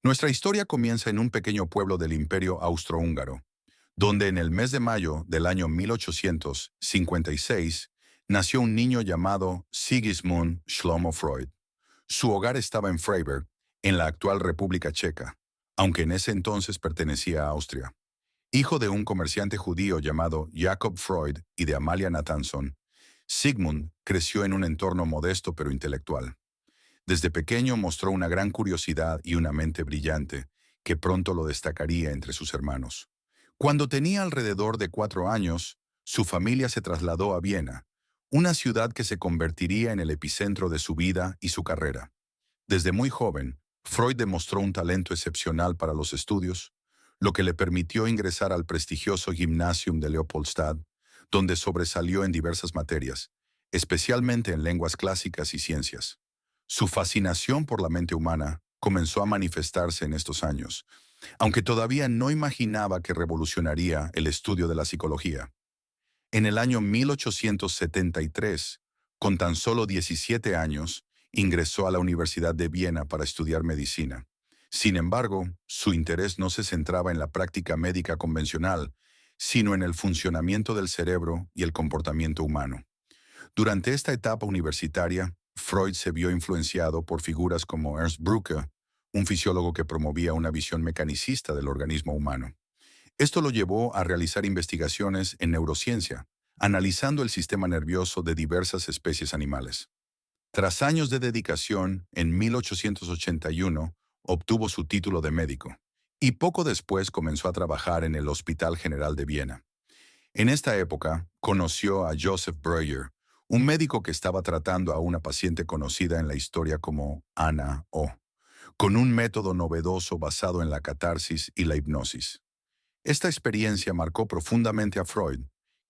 Nuestra historia comienza en un pequeño pueblo del Imperio Austrohúngaro, donde en el mes de mayo del año 1856 nació un niño llamado Sigismund Shlomo Freud. Su hogar estaba en Freiberg, en la actual República Checa, aunque en ese entonces pertenecía a Austria. Hijo de un comerciante judío llamado Jacob Freud y de Amalia Nathanson, Sigmund creció en un entorno modesto pero intelectual. Desde pequeño mostró una gran curiosidad y una mente brillante, que pronto lo destacaría entre sus hermanos. Cuando tenía alrededor de 4 años, su familia se trasladó a Viena, una ciudad que se convertiría en el epicentro de su vida y su carrera. Desde muy joven, Freud demostró un talento excepcional para los estudios, lo que le permitió ingresar al prestigioso Gymnasium de Leopoldstadt, donde sobresalió en diversas materias, especialmente en lenguas clásicas y ciencias. Su fascinación por la mente humana comenzó a manifestarse en estos años, aunque todavía no imaginaba que revolucionaría el estudio de la psicología. En el año 1873, con tan solo 17 años, ingresó a la Universidad de Viena para estudiar medicina. Sin embargo, su interés no se centraba en la práctica médica convencional, sino en el funcionamiento del cerebro y el comportamiento humano. Durante esta etapa universitaria, Freud se vio influenciado por figuras como Ernst Brücke, un fisiólogo que promovía una visión mecanicista del organismo humano. Esto lo llevó a realizar investigaciones en neurociencia, analizando el sistema nervioso de diversas especies animales. Tras años de dedicación, en 1881 obtuvo su título de médico, y poco después comenzó a trabajar en el Hospital General de Viena. En esta época, conoció a Joseph Breuer, un médico que estaba tratando a una paciente conocida en la historia como Ana O, con un método novedoso basado en la catarsis y la hipnosis. Esta experiencia marcó profundamente a Freud,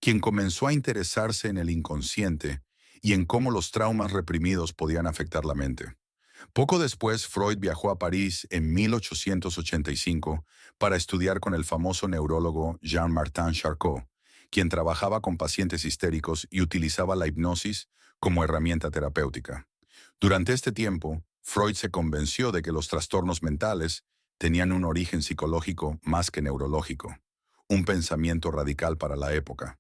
quien comenzó a interesarse en el inconsciente y en cómo los traumas reprimidos podían afectar la mente. Poco después, Freud viajó a París en 1885 para estudiar con el famoso neurólogo Jean-Martin Charcot, quien trabajaba con pacientes histéricos y utilizaba la hipnosis como herramienta terapéutica. Durante este tiempo, Freud se convenció de que los trastornos mentales tenían un origen psicológico más que neurológico, un pensamiento radical para la época.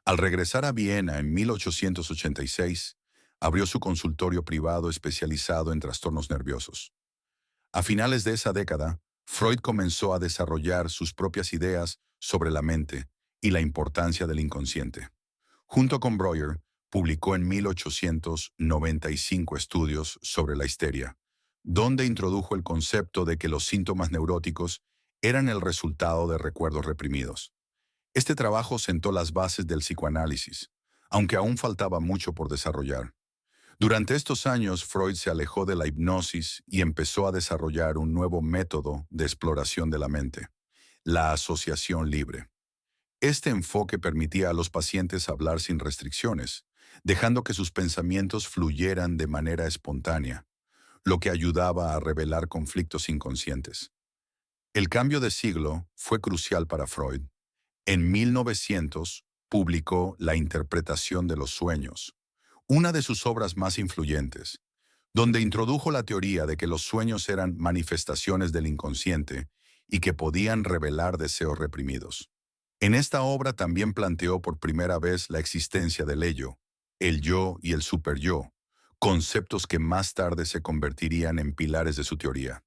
Al regresar a Viena en 1886, abrió su consultorio privado especializado en trastornos nerviosos. A finales de esa década, Freud comenzó a desarrollar sus propias ideas sobre la mente y la importancia del inconsciente. Junto con Breuer, publicó en 1895 estudios sobre la histeria, donde introdujo el concepto de que los síntomas neuróticos eran el resultado de recuerdos reprimidos. Este trabajo sentó las bases del psicoanálisis, aunque aún faltaba mucho por desarrollar. Durante estos años, Freud se alejó de la hipnosis y empezó a desarrollar un nuevo método de exploración de la mente, la asociación libre. Este enfoque permitía a los pacientes hablar sin restricciones, dejando que sus pensamientos fluyeran de manera espontánea, lo que ayudaba a revelar conflictos inconscientes. El cambio de siglo fue crucial para Freud. En 1900 publicó La interpretación de los sueños, una de sus obras más influyentes, donde introdujo la teoría de que los sueños eran manifestaciones del inconsciente y que podían revelar deseos reprimidos. En esta obra también planteó por primera vez la existencia del ello, el yo y el superyo, conceptos que más tarde se convertirían en pilares de su teoría.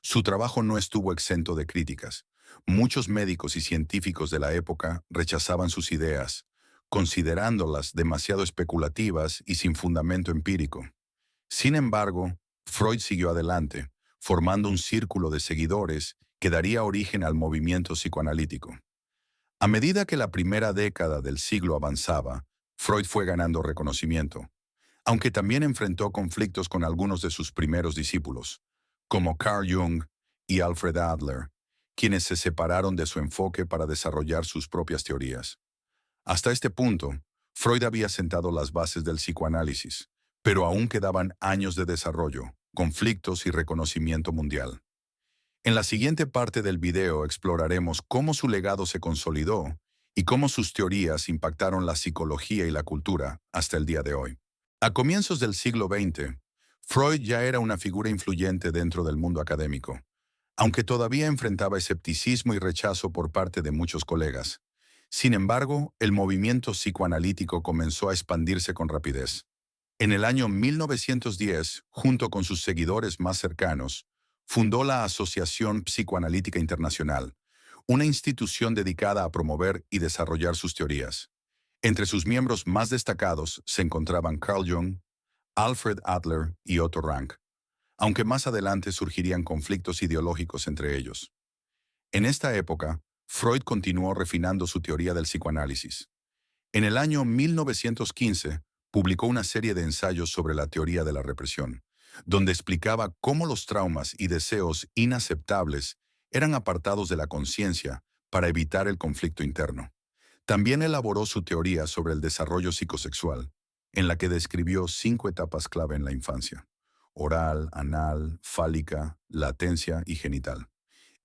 Su trabajo no estuvo exento de críticas. Muchos médicos y científicos de la época rechazaban sus ideas, considerándolas demasiado especulativas y sin fundamento empírico. Sin embargo, Freud siguió adelante, formando un círculo de seguidores que daría origen al movimiento psicoanalítico. A medida que la primera década del siglo avanzaba, Freud fue ganando reconocimiento, aunque también enfrentó conflictos con algunos de sus primeros discípulos, como Carl Jung y Alfred Adler, quienes se separaron de su enfoque para desarrollar sus propias teorías. Hasta este punto, Freud había sentado las bases del psicoanálisis, pero aún quedaban años de desarrollo, conflictos y reconocimiento mundial. En la siguiente parte del video exploraremos cómo su legado se consolidó y cómo sus teorías impactaron la psicología y la cultura hasta el día de hoy. A comienzos del siglo XX, Freud ya era una figura influyente dentro del mundo académico. aunque todavía enfrentaba escepticismo y rechazo por parte de muchos colegas. Sin embargo, el movimiento psicoanalítico comenzó a expandirse con rapidez. En el año 1910, junto con sus seguidores más cercanos, fundó la Asociación Psicoanalítica Internacional, una institución dedicada a promover y desarrollar sus teorías. Entre sus miembros más destacados se encontraban Carl Jung, Alfred Adler y Otto Rank, aunque más adelante surgirían conflictos ideológicos entre ellos. En esta época, Freud continuó refinando su teoría del psicoanálisis. En el año 1915, publicó una serie de ensayos sobre la teoría de la represión, donde explicaba cómo los traumas y deseos inaceptables eran apartados de la conciencia para evitar el conflicto interno. También elaboró su teoría sobre el desarrollo psicosexual, en la que describió 5 etapas clave en la infancia: oral, anal, fálica, latencia y genital.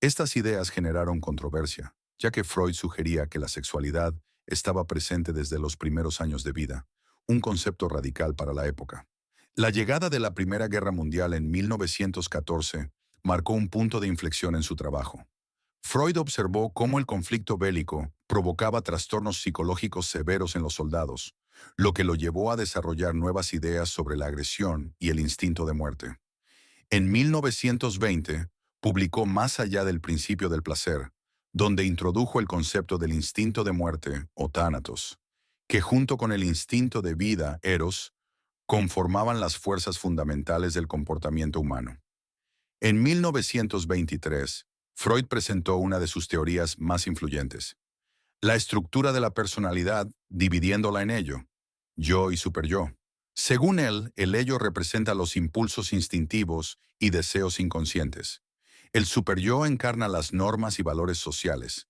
Estas ideas generaron controversia, ya que Freud sugería que la sexualidad estaba presente desde los primeros años de vida, un concepto radical para la época. La llegada de la Primera Guerra Mundial en 1914 marcó un punto de inflexión en su trabajo. Freud observó cómo el conflicto bélico provocaba trastornos psicológicos severos en los soldados, lo que lo llevó a desarrollar nuevas ideas sobre la agresión y el instinto de muerte. En 1920, publicó Más allá del principio del placer, donde introdujo el concepto del instinto de muerte o tánatos, que junto con el instinto de vida, eros, conformaban las fuerzas fundamentales del comportamiento humano. En 1923, Freud presentó una de sus teorías más influyentes: la estructura de la personalidad, dividiéndola en ello, yo y superyo. Según él, el ello representa los impulsos instintivos y deseos inconscientes. El superyo encarna las normas y valores sociales,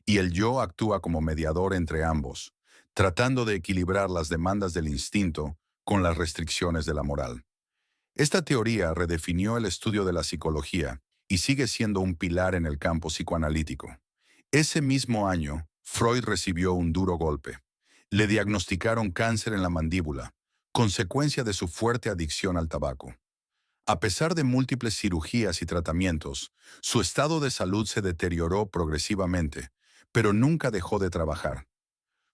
y el yo actúa como mediador entre ambos, tratando de equilibrar las demandas del instinto con las restricciones de la moral. Esta teoría redefinió el estudio de la psicología y sigue siendo un pilar en el campo psicoanalítico. Ese mismo año, Freud recibió un duro golpe. Le diagnosticaron cáncer en la mandíbula, consecuencia de su fuerte adicción al tabaco. A pesar de múltiples cirugías y tratamientos, su estado de salud se deterioró progresivamente, pero nunca dejó de trabajar.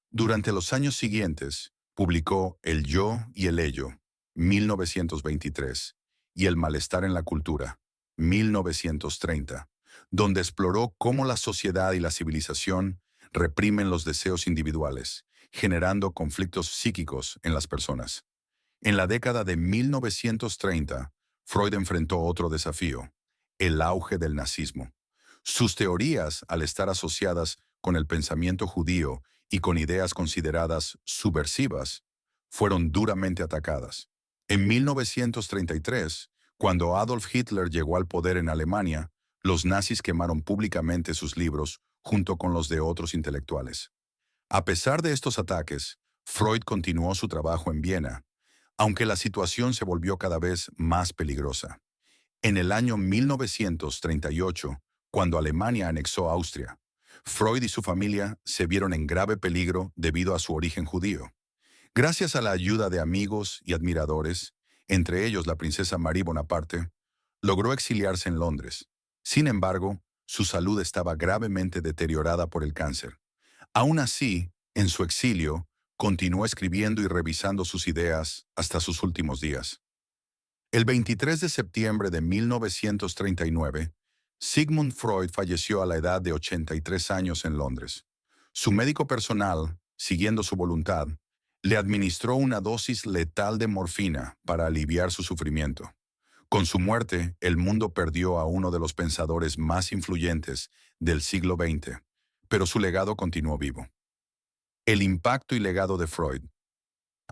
Durante los años siguientes, publicó El yo y el ello, 1923, y El malestar en la cultura, 1930, donde exploró cómo la sociedad y la civilización reprimen los deseos individuales, generando conflictos psíquicos en las personas. En la década de 1930, Freud enfrentó otro desafío: el auge del nazismo. Sus teorías, al estar asociadas con el pensamiento judío y con ideas consideradas subversivas, fueron duramente atacadas. En 1933, cuando Adolf Hitler llegó al poder en Alemania, los nazis quemaron públicamente sus libros junto con los de otros intelectuales. A pesar de estos ataques, Freud continuó su trabajo en Viena, aunque la situación se volvió cada vez más peligrosa. En el año 1938, cuando Alemania anexó Austria, Freud y su familia se vieron en grave peligro debido a su origen judío. Gracias a la ayuda de amigos y admiradores, entre ellos la princesa Marie Bonaparte, logró exiliarse en Londres. Sin embargo, su salud estaba gravemente deteriorada por el cáncer. Aún así, en su exilio, continuó escribiendo y revisando sus ideas hasta sus últimos días. El 23 de septiembre de 1939, Sigmund Freud falleció a la edad de 83 años en Londres. Su médico personal, siguiendo su voluntad, le administró una dosis letal de morfina para aliviar su sufrimiento. Con su muerte, el mundo perdió a uno de los pensadores más influyentes del siglo XX, pero su legado continuó vivo. El impacto y legado de Freud.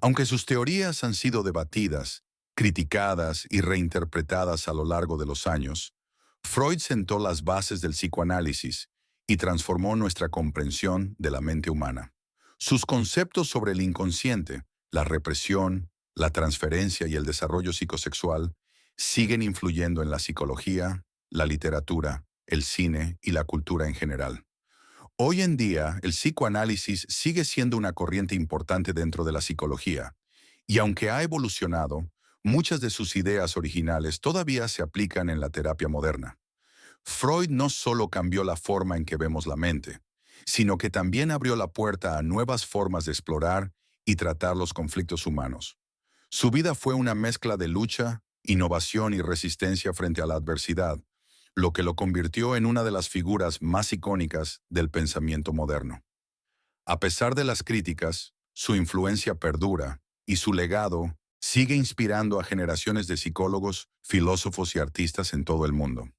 Aunque sus teorías han sido debatidas, criticadas y reinterpretadas a lo largo de los años, Freud sentó las bases del psicoanálisis y transformó nuestra comprensión de la mente humana. Sus conceptos sobre el inconsciente, la represión, la transferencia y el desarrollo psicosexual siguen influyendo en la psicología, la literatura, el cine y la cultura en general. Hoy en día, el psicoanálisis sigue siendo una corriente importante dentro de la psicología, y aunque ha evolucionado, muchas de sus ideas originales todavía se aplican en la terapia moderna. Freud no solo cambió la forma en que vemos la mente, sino que también abrió la puerta a nuevas formas de explorar y tratar los conflictos humanos. Su vida fue una mezcla de lucha, innovación y resistencia frente a la adversidad, lo que lo convirtió en una de las figuras más icónicas del pensamiento moderno. A pesar de las críticas, su influencia perdura y su legado sigue inspirando a generaciones de psicólogos, filósofos y artistas en todo el mundo.